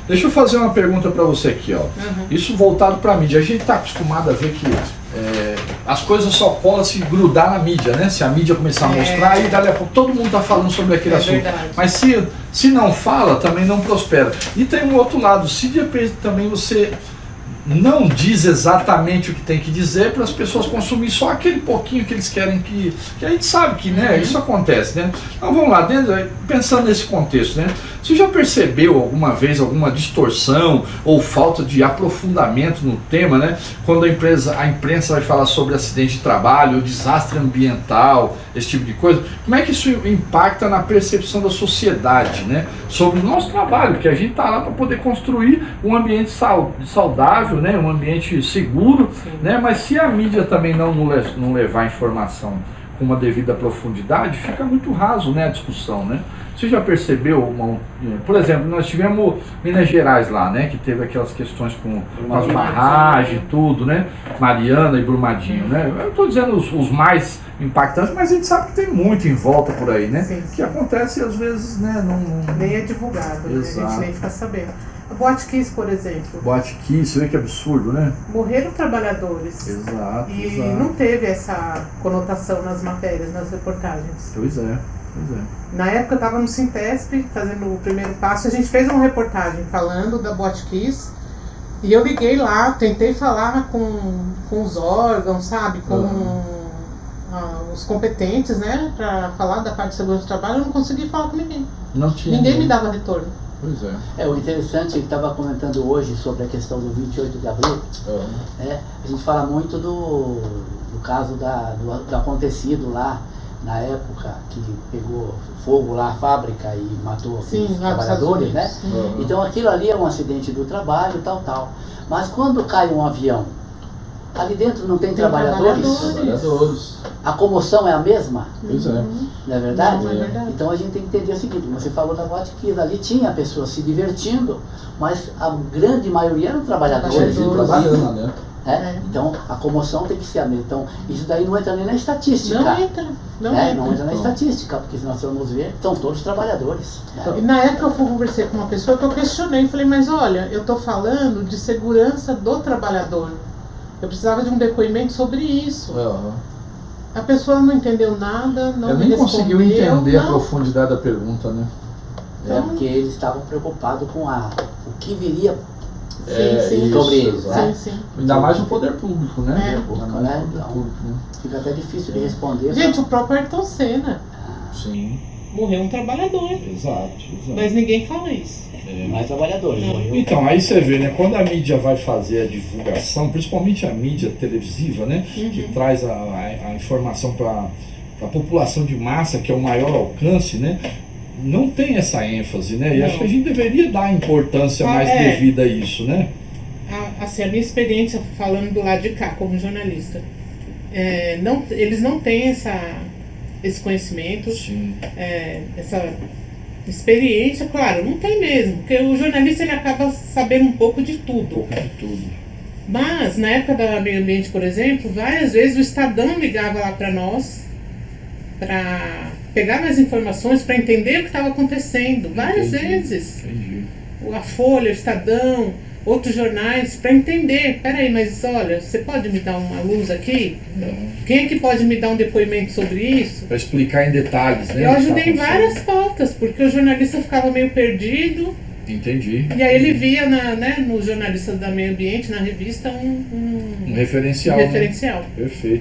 Deixa eu fazer uma pergunta para você aqui, ó. Isso voltado para a mídia. A gente está acostumado a ver que as coisas só colam se grudar na mídia, né? Se a mídia começar a mostrar, aí dali a pouco todo mundo está falando sobre aquele assunto. Verdade. Mas se não fala, também não prospera. E tem um outro lado, se de repente também você não diz exatamente o que tem que dizer para as pessoas consumir só aquele pouquinho que eles querem que a gente sabe que, né, isso acontece, né? Então vamos lá, pensando nesse contexto, né? Você já percebeu alguma vez alguma distorção ou falta de aprofundamento no tema, né? Quando a imprensa vai falar sobre acidente de trabalho, desastre ambiental, esse tipo de coisa, como é que isso impacta na percepção da sociedade, né? Sobre o nosso trabalho, que a gente está lá para poder construir um ambiente saudável, né, um ambiente seguro, né, mas se a mídia também não levar a informação com uma devida profundidade, fica muito raso, né, a discussão, né? Você já percebeu, por exemplo, nós tivemos Minas Gerais lá, né, que teve aquelas questões com as barragens e tudo, né, Mariana e Brumadinho, né? Eu estou dizendo os mais impactantes, mas a gente sabe que tem muito em volta por aí, né? Sim. Que acontece às vezes, né, nem é divulgado, né? A gente nem fica sabendo. A Boate Kiss, por exemplo. Boate Kiss, você vê que absurdo, né? Morreram trabalhadores. Exato. E não teve essa conotação nas matérias, nas reportagens. Pois é. Na época eu estava no Sintesp, fazendo o primeiro passo, a gente fez uma reportagem falando da Boate Kiss. E eu liguei lá, tentei falar com os órgãos, sabe? Com os competentes, né? Para falar da parte de segurança do trabalho, eu não consegui falar com ninguém. Ninguém me dava retorno. Pois é. O interessante, ele estava comentando hoje sobre a questão do 28 de abril, a gente fala muito do caso do acontecido lá, na época que pegou fogo lá a fábrica e matou os trabalhadores, né? Então aquilo ali é um acidente do trabalho, tal. Mas quando cai um avião, ali dentro não tem trabalhadores? A comoção é a mesma? Pois é. Não é verdade? Não é verdade. Então a gente tem que entender o seguinte, você falou da Boate Kiss, ali tinha pessoas se divertindo, mas a grande maioria eram trabalhadores. Trabalhando, né? Então a comoção tem que ser a mesma. Então isso daí não entra nem na estatística. Não entra na estatística, porque se nós formos ver, são todos trabalhadores. E na época eu conversei com uma pessoa que eu questionei, falei, mas olha, eu estou falando de segurança do trabalhador. Eu precisava de um depoimento sobre isso. A pessoa não entendeu nada, não me respondeu. Nem conseguiu entender a profundidade da pergunta, né? Porque eles estavam preocupados com o que viria sim, sobre eles, né? Sim. Ainda mais o poder público, né? Então, fica até difícil de responder. Gente, o próprio Ayrton Senna. Sim. Morreu um trabalhador. Exato. Mas ninguém fala isso. Mais trabalhadores. Então, aí você vê, né, quando a mídia vai fazer a divulgação, principalmente a mídia televisiva, né, que traz a informação para a população de massa, que é o maior alcance, né, não tem essa ênfase, né, e acho que a gente deveria dar importância mais devida a isso, né. Assim, a minha experiência falando do lado de cá, como jornalista, eles não têm esse conhecimento, essa experiência, claro, não tem mesmo, porque o jornalista ele acaba sabendo um pouco de tudo. Mas na época da Meio Ambiente, por exemplo, várias vezes o Estadão ligava lá para nós para pegar mais informações, para entender o que estava acontecendo, várias vezes. A Folha, o Estadão, outros jornais, para entender, peraí, mas olha, você pode me dar uma luz aqui? Quem é que pode me dar um depoimento sobre isso? Para explicar em detalhes, né? Eu ajudei em várias pautas, porque o jornalista ficava meio perdido. Entendi. E aí ele via nos jornalistas da Meio Ambiente, na revista, um referencial. referencial. Perfeito.